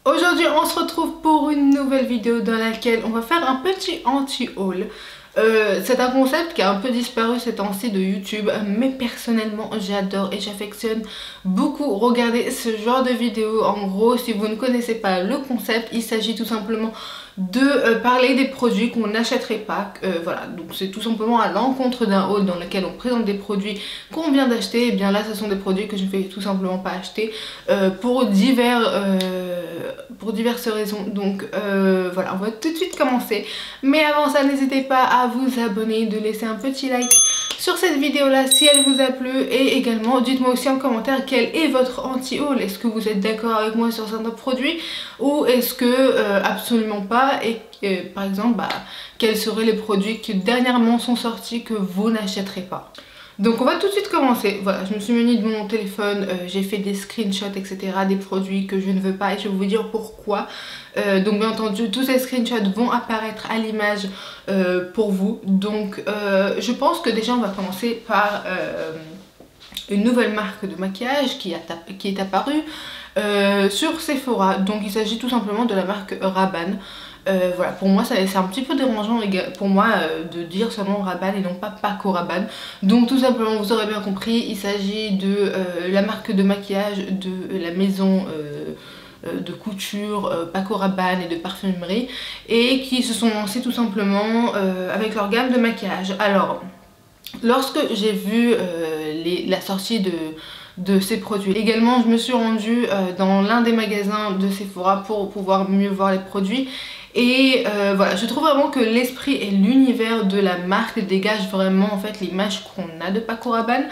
Aujourd'hui on se retrouve pour une nouvelle vidéo dans laquelle on va faire un petit anti-haul. C'est un concept qui a un peu disparu ces temps-ci de YouTube, mais personnellement j'adore et j'affectionne beaucoup regarder ce genre de vidéos. En gros, si vous ne connaissez pas le concept, il s'agit tout simplement de parler des produits qu'on n'achèterait pas. Voilà, donc c'est tout simplement à l'encontre d'un haul dans lequel on présente des produits qu'on vient d'acheter. Et bien là, ce sont des produits que je ne vais tout simplement pas acheter pour diverses raisons. Donc voilà, on va tout de suite commencer. Mais avant ça, n'hésitez pas à vous abonner, de laisser un petit like sur cette vidéo là si elle vous a plu, et également dites-moi aussi en commentaire quel est votre anti-haul. Est-ce que vous êtes d'accord avec moi sur certains produits ou est-ce que absolument pas, et par exemple quels seraient les produits qui dernièrement sont sortis que vous n'achèterez pas. Donc on va tout de suite commencer. Voilà, je me suis munie de mon téléphone, j'ai fait des screenshots etc des produits que je ne veux pas et je vais vous dire pourquoi. Donc bien entendu tous ces screenshots vont apparaître à l'image pour vous. Donc je pense que déjà on va commencer par une nouvelle marque de maquillage qui est apparue sur Sephora. Donc il s'agit tout simplement de la marque Rabanne. Voilà, pour moi c'est un petit peu dérangeant pour moi de dire seulement Rabanne et non pas Paco Rabanne. Donc tout simplement, vous aurez bien compris, il s'agit de la marque de maquillage de la maison de couture Paco Rabanne et de parfumerie, et qui se sont lancés tout simplement avec leur gamme de maquillage. Alors lorsque j'ai vu la sortie de ces produits, également je me suis rendue dans l'un des magasins de Sephora pour pouvoir mieux voir les produits. Et voilà, je trouve vraiment que l'esprit et l'univers de la marque dégagent vraiment en fait l'image qu'on a de Paco Rabanne.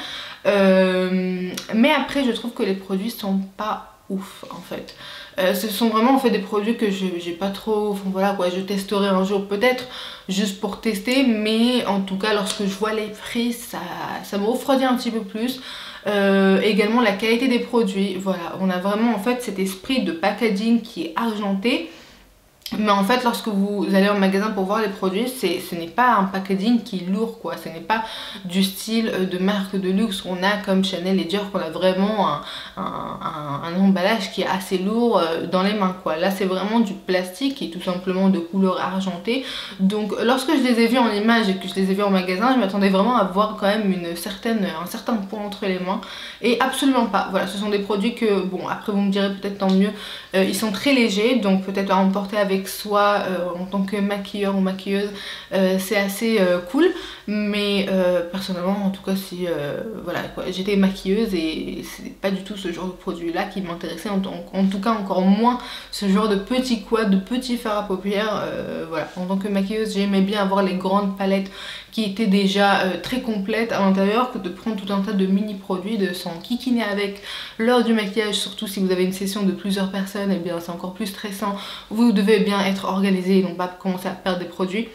Mais après je trouve que les produits sont pas ouf en fait. Ce sont vraiment en fait des produits que j'ai pas trop, enfin voilà quoi, je testerai un jour peut-être juste pour tester, mais en tout cas lorsque je vois les prix ça me refroidit un petit peu plus. Également la qualité des produits, voilà, on a vraiment en fait cet esprit de packaging qui est argenté. Mais en fait lorsque vous allez en magasin pour voir les produits, ce n'est pas un packaging qui est lourd quoi, ce n'est pas du style de marque de luxe qu'on a comme Chanel et Dior, qu'on a vraiment un emballage qui est assez lourd dans les mains quoi. Là c'est vraiment du plastique et tout simplement de couleur argentée. Donc lorsque je les ai vus en image et que je les ai vus en magasin, je m'attendais vraiment à voir quand même un certain poids entre les mains, et absolument pas. Voilà, ce sont des produits que, bon après vous me direz peut-être tant mieux, ils sont très légers, donc peut-être à emporter avec soi en tant que maquilleur ou maquilleuse, c'est assez cool. Mais personnellement en tout cas si voilà j'étais maquilleuse et c'est pas du tout ce genre de produit là qui m'intéressait, en tout cas encore moins ce genre de petits quads, de petits fards à paupières. Voilà, en tant que maquilleuse j'aimais bien avoir les grandes palettes qui étaient déjà très complètes à l'intérieur, que de prendre tout un tas de mini produits, de s'en kikiner avec lors du maquillage. Surtout si vous avez une session de plusieurs personnes, et bien c'est encore plus stressant, vous devez bien être organisé et non pas commencer à perdre des produits.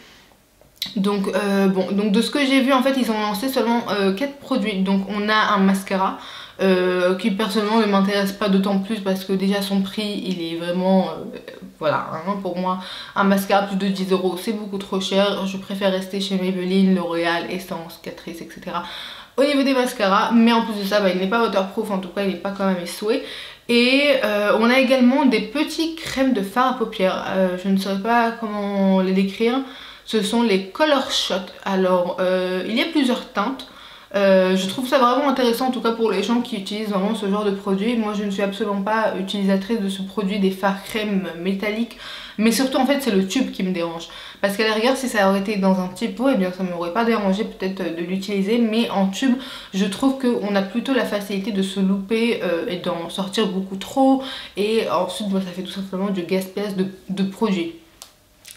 Donc bon, donc de ce que j'ai vu en fait ils ont lancé seulement 4 produits. Donc on a un mascara qui personnellement ne m'intéresse pas d'autant plus parce que déjà son prix il est vraiment voilà, hein, pour moi un mascara plus de 10 € c'est beaucoup trop cher. Je préfère rester chez Maybelline, L'Oréal, Essence, Catrice etc au niveau des mascaras. Mais en plus de ça il n'est pas waterproof, en tout cas il n'est pas quand même essuie. Et on a également des petits crèmes de fard à paupières, je ne saurais pas comment les décrire. Ce sont les Color Shot. Alors il y a plusieurs teintes. Je trouve ça vraiment intéressant en tout cas pour les gens qui utilisent vraiment ce genre de produit. Moi je ne suis absolument pas utilisatrice de ce produit des fards crème métalliques, mais surtout en fait c'est le tube qui me dérange. Parce qu'à la rigueur si ça aurait été dans un petit pot, et bien ça ne m'aurait pas dérangé peut-être de l'utiliser, mais en tube je trouve qu'on a plutôt la facilité de se louper et d'en sortir beaucoup trop, et ensuite ça fait tout simplement du gaspillage de produits.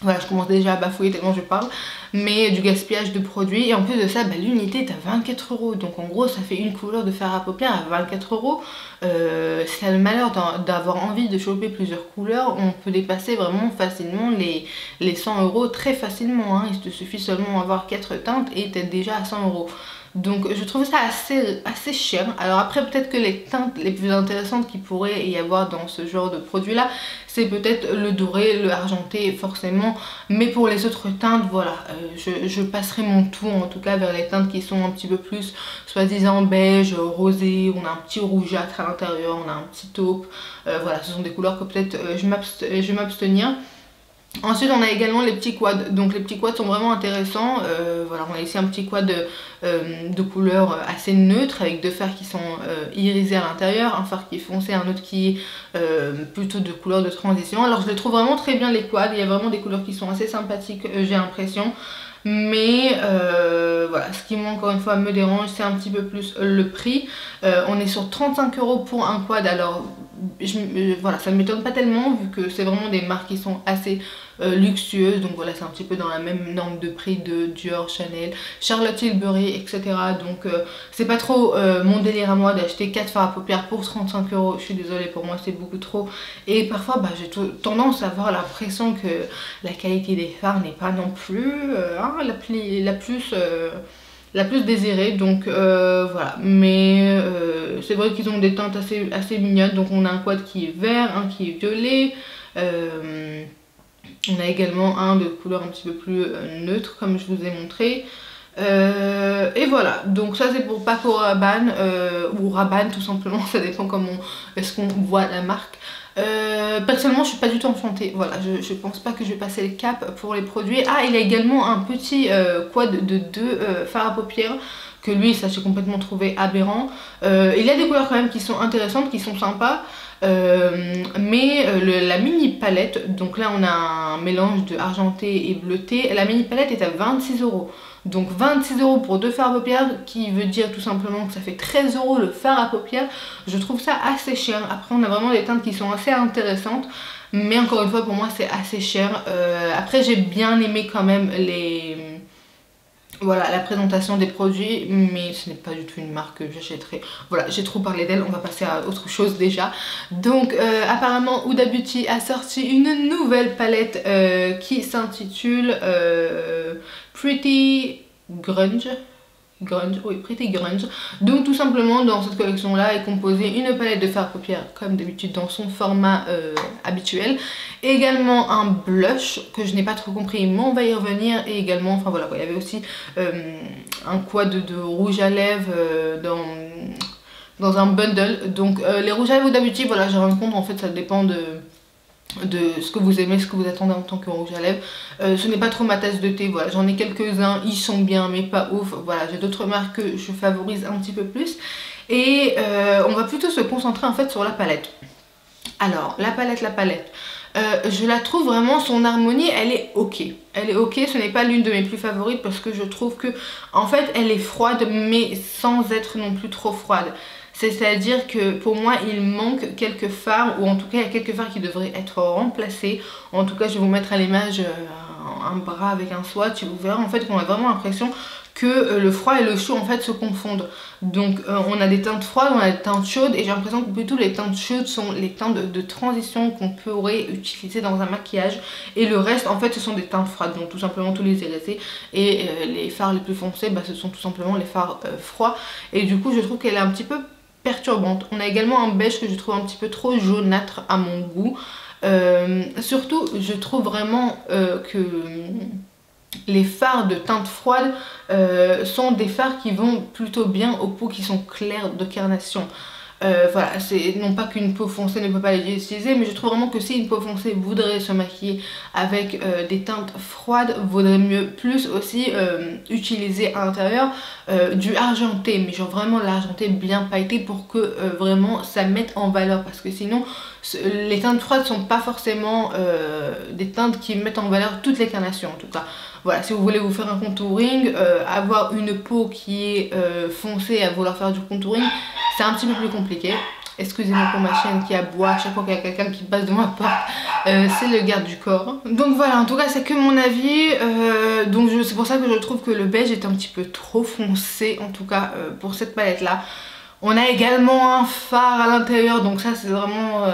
Voilà, je commence déjà à bafouiller tellement je parle, mais du gaspillage de produits. Et en plus de ça, l'unité est à 24 €. Donc en gros, ça fait une couleur de fard à paupières à 24 €. Si t'as le malheur d'avoir envie de choper plusieurs couleurs, on peut dépasser vraiment facilement les 100 € très facilement. Hein. Il te suffit seulement d'avoir 4 teintes et t'es déjà à 100 €. Donc je trouve ça assez cher. Alors après peut-être que les teintes les plus intéressantes qu'il pourrait y avoir dans ce genre de produit là, c'est peut-être le doré, le argenté forcément. Mais pour les autres teintes, voilà, je passerai mon tour en tout cas vers les teintes qui sont un petit peu plus soi-disant beige, rosé. On a un petit rougeâtre à l'intérieur, on a un petit taupe. Voilà, ce sont des couleurs que peut-être je vais m'abstenir. Ensuite on a également les petits quads, donc les petits quads sont vraiment intéressants. Voilà, on a ici un petit quad de couleur assez neutre avec deux fers qui sont irisés à l'intérieur, un fer qui est foncé, un autre qui est plutôt de couleur de transition. Alors je les trouve vraiment très bien les quads, il y a vraiment des couleurs qui sont assez sympathiques, j'ai l'impression. Mais voilà, ce qui moi encore une fois me dérange, c'est un petit peu plus le prix. On est sur 35 € pour un quad. Alors voilà, ça ne m'étonne pas tellement vu que c'est vraiment des marques qui sont assez luxueuses. Donc voilà, c'est un petit peu dans la même norme de prix de Dior, Chanel, Charlotte Tilbury, etc. Donc c'est pas trop mon délire à moi d'acheter 4 fards à paupières pour 35 €. Je suis désolée, pour moi c'est beaucoup trop. Et parfois j'ai tendance à avoir l'impression que la qualité des fards n'est pas non plus la plus désirée. Donc voilà, mais c'est vrai qu'ils ont des teintes assez mignonnes. Donc on a un quad qui est vert, un qui est violet, on a également un de couleur un petit peu plus neutre comme je vous ai montré. Et voilà, donc ça c'est pour Paco Rabanne ou Rabanne tout simplement, ça dépend comment est-ce qu'on voit la marque. Personnellement je suis pas du tout enchantée, voilà, je pense pas que je vais passer le cap pour les produits. Ah, il y a également un petit quad de 2 fards à paupières que lui ça j'ai complètement trouvé aberrant. Il y a des couleurs quand même qui sont intéressantes, qui sont sympas. Mais la mini palette, donc là on a un mélange de argenté et bleuté, la mini palette est à 26 €. Donc 26 € pour 2 fards à paupières, qui veut dire tout simplement que ça fait 13 € le fard à paupières. Je trouve ça assez cher. Après on a vraiment des teintes qui sont assez intéressantes, mais encore une fois pour moi c'est assez cher. Après j'ai bien aimé quand même voilà, la présentation des produits, mais ce n'est pas du tout une marque que j'achèterai. Voilà, j'ai trop parlé d'elle, on va passer à autre chose déjà. Donc apparemment Huda Beauty a sorti une nouvelle palette qui s'intitule Pretty Grunge. Oui, Pretty Grunge. Donc tout simplement dans cette collection là est composée une palette de fard à paupières comme d'habitude dans son format habituel. Également un blush que je n'ai pas trop compris mais on va y revenir. Et également, enfin voilà, il y avait aussi un quad de rouge à lèvres dans un bundle. Donc les rouges à lèvres Huda Beauty, voilà, j'ai rendu compte en fait ça dépend de ce que vous aimez, ce que vous attendez en tant que rouge à lèvres. Ce n'est pas trop ma tasse de thé, voilà, j'en ai quelques-uns, ils sont bien mais pas ouf. Voilà, j'ai d'autres marques que je favorise un petit peu plus. Et on va plutôt se concentrer en fait sur la palette. Alors la palette, je la trouve vraiment, son harmonie elle est ok. Elle est ok, ce n'est pas l'une de mes plus favorites parce que je trouve que en fait elle est froide mais sans être non plus trop froide. C'est-à-dire que pour moi il manque quelques fards, ou en tout cas il y a quelques fards qui devraient être remplacés. En tout cas je vais vous mettre à l'image un bras avec un swatch et vous verrez en fait qu'on a vraiment l'impression que le froid et le chaud en fait se confondent. Donc on a des teintes froides, on a des teintes chaudes, et j'ai l'impression que plutôt les teintes chaudes sont les teintes de transition qu'on pourrait utiliser dans un maquillage, et le reste en fait ce sont des teintes froides, donc tout simplement tous les irisés. Et les fards les plus foncés ce sont tout simplement les fards froids, et du coup je trouve qu'elle est un petit peu perturbante. On a également un beige que je trouve un petit peu trop jaunâtre à mon goût. Surtout je trouve vraiment que les fards de teinte froide sont des fards qui vont plutôt bien aux peaux qui sont claires de carnation. Voilà, c'est non pas qu'une peau foncée ne peut pas les utiliser, mais je trouve vraiment que si une peau foncée voudrait se maquiller avec des teintes froides, vaudrait mieux plus aussi utiliser à l'intérieur du argenté, mais genre vraiment l'argenté bien pailleté pour que vraiment ça mette en valeur, parce que sinon les teintes froides sont pas forcément des teintes qui mettent en valeur toutes les carnations en tout cas. Voilà, si vous voulez vous faire un contouring, avoir une peau qui est foncée et à vouloir faire du contouring, c'est un petit peu plus compliqué. Excusez-moi pour ma chienne qui aboie à chaque fois qu'il y a quelqu'un qui passe devant ma porte. C'est le garde du corps. Donc voilà, en tout cas c'est que mon avis. Donc c'est pour ça que je trouve que le beige est un petit peu trop foncé, en tout cas pour cette palette là. On a également un phare à l'intérieur, donc ça c'est vraiment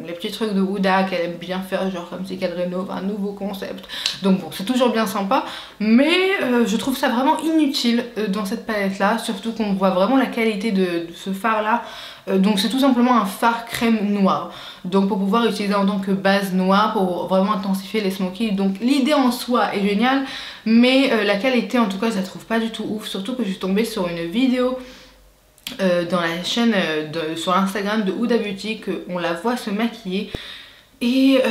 les petits trucs de Huda qu'elle aime bien faire, genre comme si qu'elle rénove un nouveau concept. Donc bon, c'est toujours bien sympa, mais je trouve ça vraiment inutile dans cette palette là, surtout qu'on voit vraiment la qualité de ce phare là. Donc c'est tout simplement un phare crème noire, donc pour pouvoir utiliser en tant que base noire pour vraiment intensifier les smokies. Donc l'idée en soi est géniale, mais la qualité en tout cas je la trouve pas du tout ouf, surtout que je suis tombée sur une vidéo dans la chaîne sur Instagram de Huda Beauty, qu'on la voit se maquiller. Et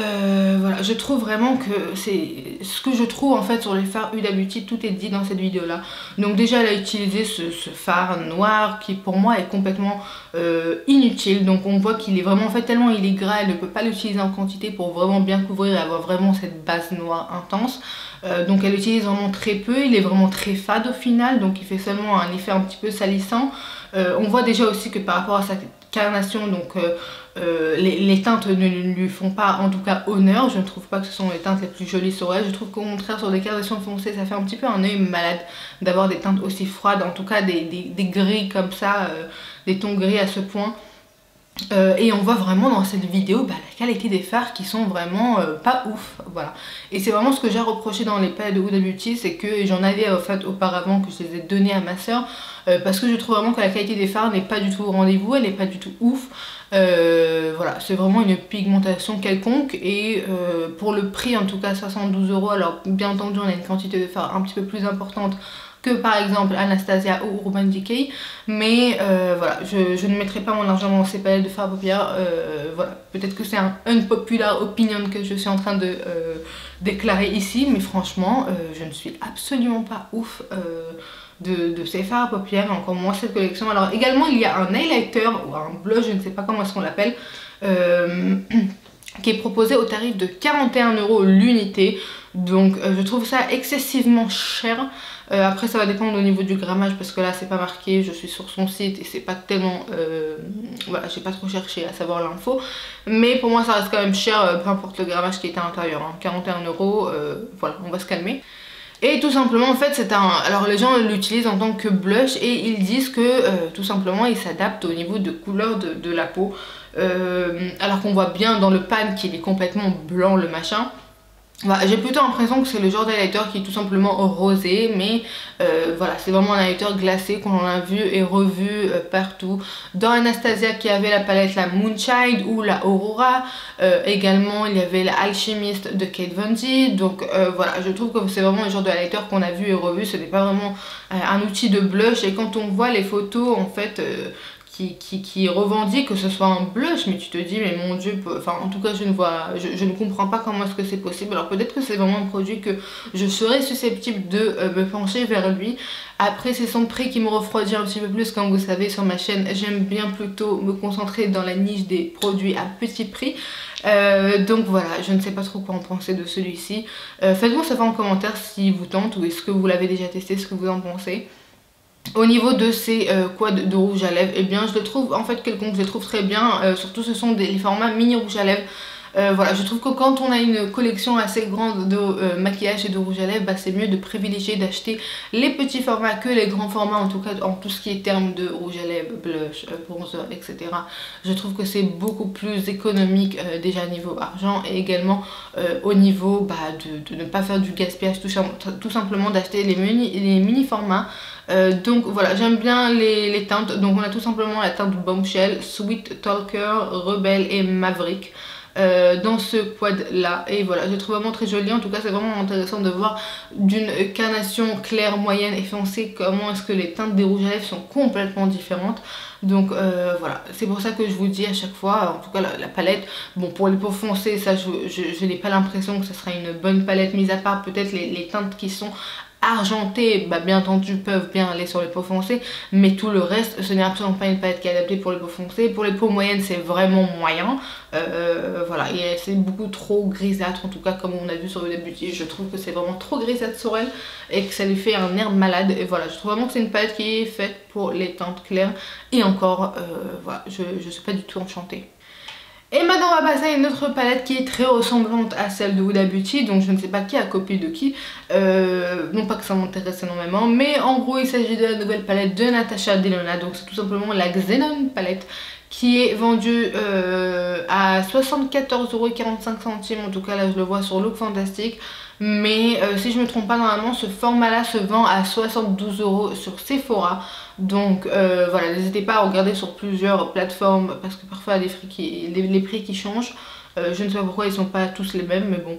voilà, je trouve vraiment que c'est ce que je trouve en fait sur les fards Huda Beauty, tout est dit dans cette vidéo là. Donc déjà elle a utilisé ce fard noir qui pour moi est complètement inutile. Donc on voit qu'il est vraiment en fait tellement il est gras, elle ne peut pas l'utiliser en quantité pour vraiment bien couvrir et avoir vraiment cette base noire intense. Donc elle utilise vraiment très peu, il est vraiment très fade au final, donc il fait seulement un effet un petit peu salissant. On voit déjà aussi que par rapport à sa carnation, donc les teintes ne lui font pas en tout cas honneur. Je ne trouve pas que ce sont les teintes les plus jolies sur elle. Je trouve qu'au contraire sur des carnations foncées ça fait un petit peu un œil malade d'avoir des teintes aussi froides, en tout cas des gris comme ça, des tons gris à ce point. Et on voit vraiment dans cette vidéo la qualité des fards qui sont vraiment pas ouf, voilà. Et c'est vraiment ce que j'ai reproché dans les palettes de Huda Beauty, c'est que j'en avais en fait auparavant, que je les ai donnés à ma soeur, parce que je trouve vraiment que la qualité des fards n'est pas du tout au rendez-vous, elle n'est pas du tout ouf. Voilà, c'est vraiment une pigmentation quelconque, et pour le prix en tout cas 72 €, alors bien entendu on a une quantité de fards un petit peu plus importante que par exemple Anastasia ou Urban Decay, mais voilà, je ne mettrai pas mon argent dans ces palettes de fard à paupières. Voilà, peut-être que c'est un unpopular opinion que je suis en train de déclarer ici, mais franchement je ne suis absolument pas ouf de ces fards à paupières, encore moins cette collection. Alors également il y a un highlighter ou un blush, je ne sais pas comment est-ce qu'on l'appelle, qui est proposé au tarif de 41 € l'unité. Donc je trouve ça excessivement cher. Après ça va dépendre au niveau du grammage, parce que là c'est pas marqué, je suis sur son site et c'est pas tellement voilà, j'ai pas trop cherché à savoir l'info, mais pour moi ça reste quand même cher, peu importe le grammage qui est à l'intérieur, hein. 41 €, voilà, on va se calmer. Et tout simplement en fait c'est un... Alors les gens l'utilisent en tant que blush et ils disent que tout simplement il s'adapte au niveau de couleur de la peau, alors qu'on voit bien dans le pan qu'il est complètement blanc le machin. Voilà, j'ai plutôt l'impression que c'est le genre d'highlighter qui est tout simplement rosé, mais voilà, c'est vraiment un highlighter glacé qu'on a vu et revu partout. Dans Anastasia qui avait la palette la Moonshine ou la Aurora, également il y avait la Alchemist de Kate Von D. Donc voilà, je trouve que c'est vraiment le genre de highlighter qu'on a vu et revu, ce n'est pas vraiment un outil de blush. Et quand on voit les photos en fait qui revendique que ce soit un blush, mais tu te dis mais mon dieu, enfin en tout cas je ne comprends pas comment est-ce que c'est possible. Alors peut-être que c'est vraiment un produit que je serais susceptible de me pencher vers lui. Après c'est son prix qui me refroidit un petit peu plus, comme vous savez sur ma chaîne j'aime bien plutôt me concentrer dans la niche des produits à petit prix. Donc voilà, je ne sais pas trop quoi en penser de celui-ci. Faites-moi savoir en commentaire si vous tente, ou est-ce que vous l'avez déjà testé, ce que vous en pensez. Au niveau de ces quads de rouge à lèvres, eh bien je le trouve en fait quelconque, je les trouve très bien, surtout ce sont les formats mini rouge à lèvres. Voilà, je trouve que quand on a une collection assez grande de maquillage et de rouge à lèvres, c'est mieux de privilégier d'acheter les petits formats que les grands formats, en tout cas en tout ce qui est termes de rouge à lèvres, blush, bronzer, etc. Je trouve que c'est beaucoup plus économique déjà niveau argent, et également au niveau de ne pas faire du gaspillage, tout simplement d'acheter les mini formats. Donc voilà, j'aime bien les teintes. Donc on a tout simplement la teinte Bombshell, Sweet Talker, Rebelle et Maverick dans ce quad là, et voilà, je trouve vraiment très joli. En tout cas c'est vraiment intéressant de voir d'une carnation claire, moyenne et foncée comment est-ce que les teintes des rouges à lèvres sont complètement différentes. Donc voilà, c'est pour ça que je vous dis à chaque fois, en tout cas la palette, bon pour les peaux foncées ça je n'ai pas l'impression que ce sera une bonne palette, mis à part peut-être les teintes qui sont argentées, bien entendu peuvent bien aller sur les peaux foncées, mais tout le reste ce n'est absolument pas une palette qui est adaptée pour les peaux foncées. Pour les peaux moyennes c'est vraiment moyen, voilà, et c'est beaucoup trop grisâtre, en tout cas comme on a vu sur Huda Beauty. Je trouve que c'est vraiment trop grisâtre sur elle et que ça lui fait un air malade, et voilà, je trouve vraiment que c'est une palette qui est faite pour les teintes claires, et encore voilà, je suis pas du tout enchantée. Et maintenant on va passer à une autre palette qui est très ressemblante à celle de Huda Beauty, donc je ne sais pas qui a copié de qui, non pas que ça m'intéresse énormément, mais en gros il s'agit de la nouvelle palette de Natasha Denona, donc c'est tout simplement la Xenon palette qui est vendue à 74,45 €, en tout cas là je le vois sur Look Fantastic. Mais si je me trompe pas, normalement ce format là se vend à 72 € sur Sephora. Donc voilà, n'hésitez pas à regarder sur plusieurs plateformes parce que parfois il y a les prix qui changent. Je ne sais pas pourquoi ils sont pas tous les mêmes, mais bon.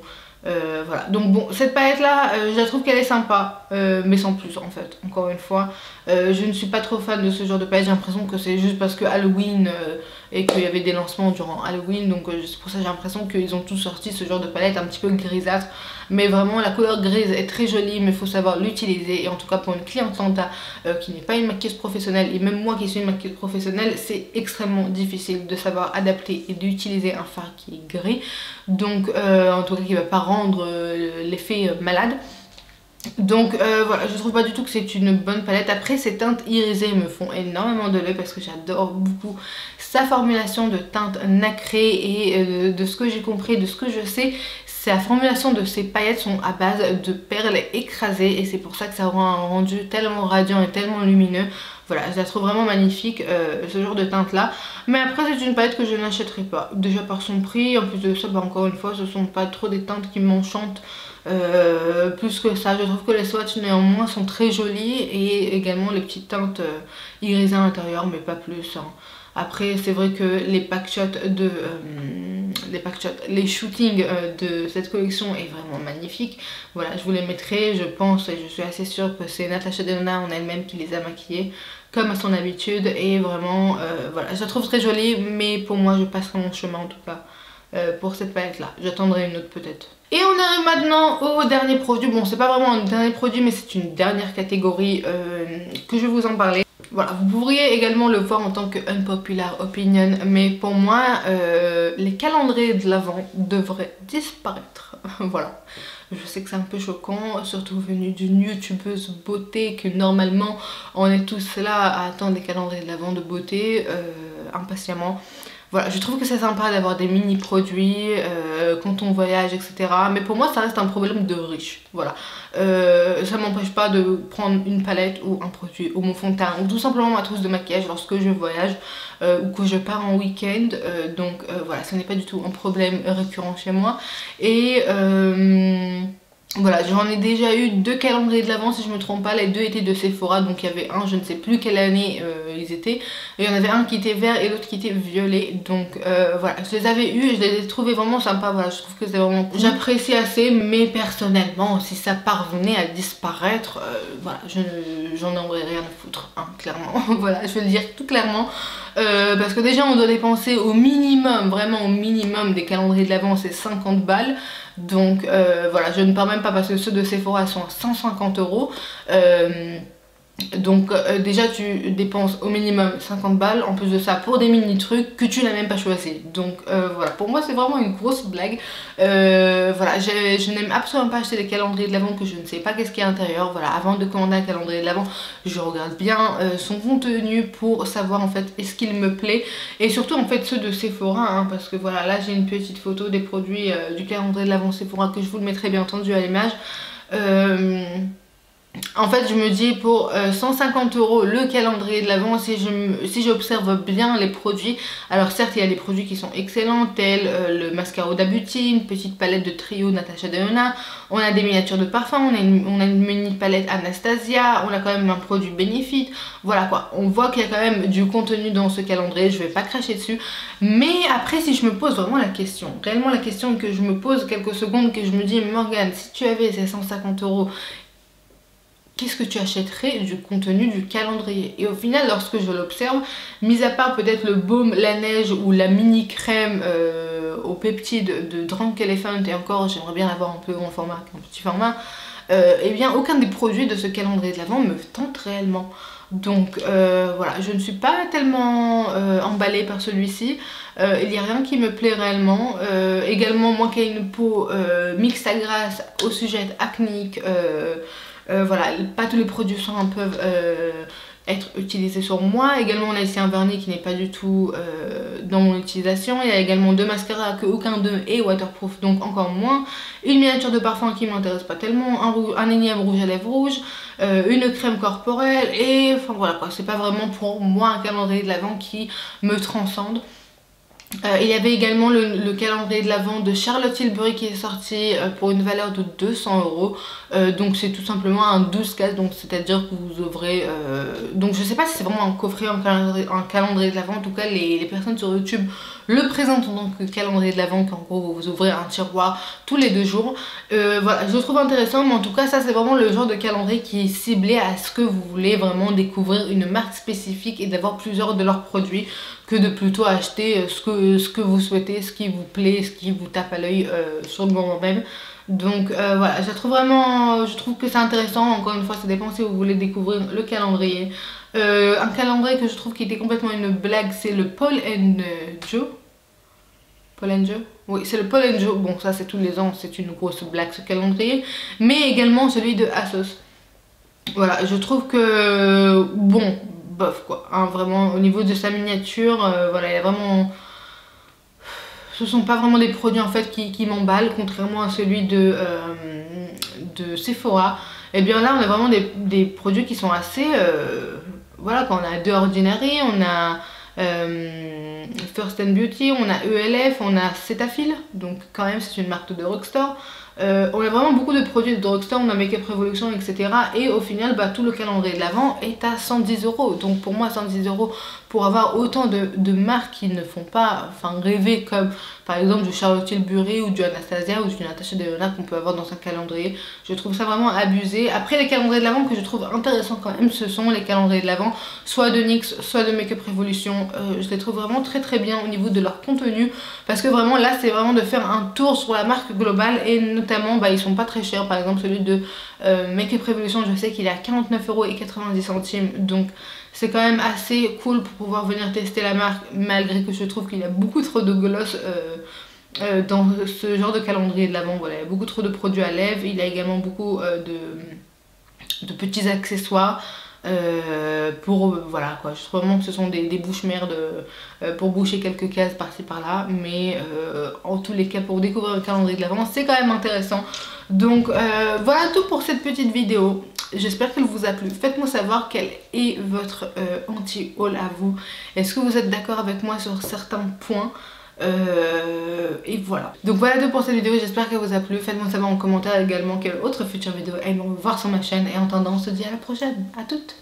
Voilà, donc bon, cette palette là, je la trouve qu'elle est sympa, mais sans plus en fait, encore une fois. Je ne suis pas trop fan de ce genre de palette, j'ai l'impression que c'est juste parce que Halloween et qu'il y avait des lancements durant Halloween, donc c'est pour ça que j'ai l'impression qu'ils ont tous sorti ce genre de palette un petit peu grisâtre. Mais vraiment la couleur grise est très jolie, mais il faut savoir l'utiliser, et en tout cas pour une cliente lambda qui n'est pas une maquilleuse professionnelle, et même moi qui suis une maquilleuse professionnelle, c'est extrêmement difficile de savoir adapter et d'utiliser un fard qui est gris, donc en tout cas qui ne va pas rendre l'effet malade. Donc voilà, je trouve pas du tout que c'est une bonne palette. Après ces teintes irisées me font énormément de l'œil parce que j'adore beaucoup sa formulation de teintes nacrées, et de ce que j'ai compris, de ce que je sais, la formulation de ces paillettes sont à base de perles écrasées, et c'est pour ça que ça rend un rendu tellement radiant et tellement lumineux. Voilà, je la trouve vraiment magnifique, ce genre de teinte là. Mais après c'est une palette que je n'achèterai pas, déjà par son prix. En plus de ça, bah, encore une fois, ce sont pas trop des teintes qui m'enchantent. Plus que ça, je trouve que les swatchs néanmoins sont très jolis, et également les petites teintes irisées à l'intérieur, mais pas plus hein. Après c'est vrai que les shootings de cette collection est vraiment magnifique. Voilà, je vous les mettrai, je pense et je suis assez sûre que c'est Natasha Denona en elle-même qui les a maquillées comme à son habitude, et vraiment voilà, je la trouve très jolie, mais pour moi je passerai mon chemin en tout cas pour cette palette là, j'attendrai une autre peut-être. Et on arrive maintenant au dernier produit. Bon, c'est pas vraiment un dernier produit, mais c'est une dernière catégorie que je vais vous en parler. Voilà, vous pourriez également le voir en tant que unpopular opinion, mais pour moi, les calendriers de l'Avent devraient disparaître. Voilà. Je sais que c'est un peu choquant, surtout venu d'une youtubeuse beauté, que normalement on est tous là à attendre des calendriers de l'Avent de beauté impatiemment. Voilà, je trouve que c'est sympa d'avoir des mini produits quand on voyage, etc. Mais pour moi ça reste un problème de riche. Voilà, ça m'empêche pas de prendre une palette ou un produit ou mon fond de teint ou tout simplement ma trousse de maquillage lorsque je voyage ou que je pars en week-end. Donc voilà, ce n'est pas du tout un problème récurrent chez moi. Et voilà, j'en ai déjà eu 2 calendriers de l'Avent si je me trompe pas, les 2 étaient de Sephora, donc il y avait un, je ne sais plus quelle année ils étaient, et il y en avait un qui était vert et l'autre qui était violet, donc voilà, je les avais eus et je les ai trouvés vraiment sympas. Voilà, je trouve que c'est vraiment cool. J'apprécie assez, mais personnellement, si ça parvenait à disparaître, voilà, j'en aurais rien à foutre, hein, clairement. Voilà, je vais le dire tout clairement. Parce que déjà on doit dépenser au minimum, vraiment au minimum des calendriers de l'Avent, c'est 50 balles. Donc voilà, je ne parle même pas parce que ceux de Sephora sont à 150 €. Donc déjà tu dépenses au minimum 50 balles en plus de ça pour des mini trucs que tu n'as même pas choisi. Donc voilà, pour moi c'est vraiment une grosse blague. Voilà, je n'aime absolument pas acheter des calendriers de l'Avent que je ne sais pas qu'est-ce qu'il y a à l'intérieur. Voilà, avant de commander un calendrier de l'Avent, je regarde bien son contenu pour savoir en fait est-ce qu'il me plaît, et surtout en fait ceux de Sephora hein, parce que voilà, là j'ai une petite photo des produits du calendrier de l'Avent Sephora que je vous le mettrai bien entendu à l'image. En fait je me dis pour 150 € le calendrier de l'Avent, si j'observe bien les produits, alors certes il y a des produits qui sont excellents tels le mascara Huda Beauty, une petite palette de trio Natasha Denona, on a des miniatures de parfum, on a une mini palette Anastasia, on a quand même un produit Benefit, voilà quoi, on voit qu'il y a quand même du contenu dans ce calendrier, je vais pas cracher dessus. Mais après si je me pose vraiment la question, réellement la question que je me pose quelques secondes, que je me dis Morgane, si tu avais ces 150 €, qu'est-ce que tu achèterais du contenu du calendrier? Et au final, lorsque je l'observe, mis à part peut-être le baume, la neige ou la mini crème au peptide de Drunk Elephant, et encore j'aimerais bien l'avoir un peu grand format qu'un petit format, eh bien aucun des produits de ce calendrier de l'Avent me tente réellement. Donc voilà, je ne suis pas tellement emballée par celui-ci. Il n'y a rien qui me plaît réellement. Également, moi qui ai une peau mixte à grasse, au sujet acnéique, voilà, pas tous les produits sont un peu être utilisé sur moi. Également on a ici un vernis qui n'est pas du tout dans mon utilisation. Il y a également 2 mascaras que aucun d'eux est waterproof, donc encore moins. Une miniature de parfum qui m'intéresse pas tellement, un énième rouge à lèvres rouge, une crème corporelle et enfin voilà quoi, c'est pas vraiment pour moi un calendrier de l'Avent qui me transcende. Il y avait également le calendrier de l'Avent de Charlotte Tilbury qui est sorti pour une valeur de 200 €. Donc c'est tout simplement un 12 cases, donc c'est à dire que vous ouvrez donc je sais pas si c'est vraiment un coffret, un calendrier de l'Avent. En tout cas les personnes sur YouTube le présentent en tant que calendrier de l'Avent, qu'en gros vous ouvrez un tiroir tous les 2 jours. Voilà, je le trouve intéressant, mais en tout cas ça c'est vraiment le genre de calendrier qui est ciblé à ce que vous voulez vraiment découvrir une marque spécifique et d'avoir plusieurs de leurs produits, que de plutôt acheter ce que vous souhaitez, ce qui vous plaît, ce qui vous tape à l'œil sur le moment même. Donc voilà, je trouve que c'est intéressant. Encore une fois, ça dépend si vous voulez découvrir le calendrier. Un calendrier que je trouve qui était complètement une blague, c'est le Paul & Joe. Paul & Joe? Oui, c'est le Paul & Joe. Bon, ça c'est tous les ans, c'est une grosse blague ce calendrier. Mais également celui de ASOS. Voilà, je trouve que bon, bof quoi, hein, vraiment au niveau de sa miniature, voilà, il y a vraiment, ce sont pas vraiment des produits en fait qui m'emballent, contrairement à celui de Sephora. Et bien là on a vraiment des produits qui sont assez, voilà, quand on a The Ordinary, on a First & Beauty, on a ELF, on a Cetaphil, donc quand même c'est une marque de drugstore. On a vraiment beaucoup de produits de drugstore, on a Make Up Revolution, etc. Et au final, bah, tout le calendrier de l'Avent est à 110 €. Donc pour moi, 110 € pour avoir autant de marques qui ne font pas rêver, comme par exemple du Charlotte Tilbury ou du Anastasia ou du Natasha Denona qu'on peut avoir dans un calendrier. Je trouve ça vraiment abusé. Après, les calendriers de l'Avent que je trouve intéressants quand même, ce sont les calendriers de l'Avent soit de NYX, soit de Make Up Revolution. Je les trouve vraiment très bien au niveau de leur contenu, parce que vraiment là, c'est vraiment de faire un tour sur la marque globale, et notamment bah, ils sont pas très chers. Par exemple celui de Make Up Revolution, je sais qu'il est à 49,90 €, donc c'est quand même assez cool pour pouvoir venir tester la marque, malgré que je trouve qu'il y a beaucoup trop de gloss dans ce genre de calendrier de l'Avent. Voilà, il y a beaucoup trop de produits à lèvres, il y a également beaucoup de petits accessoires. Voilà quoi, je trouve vraiment que ce sont des bouches-merdes pour boucher quelques cases par-ci par-là, mais en tous les cas pour découvrir le calendrier de l'Avent c'est quand même intéressant. Donc voilà tout pour cette petite vidéo, j'espère qu'elle vous a plu. Faites-moi savoir quel est votre anti-haul à vous, est-ce que vous êtes d'accord avec moi sur certains points. Et voilà, donc voilà tout pour cette vidéo, j'espère qu'elle vous a plu. Faites-moi savoir en commentaire également quelle autre future vidéo aimez-vous voir sur ma chaîne, et en attendant on se dit à la prochaine, à toutes.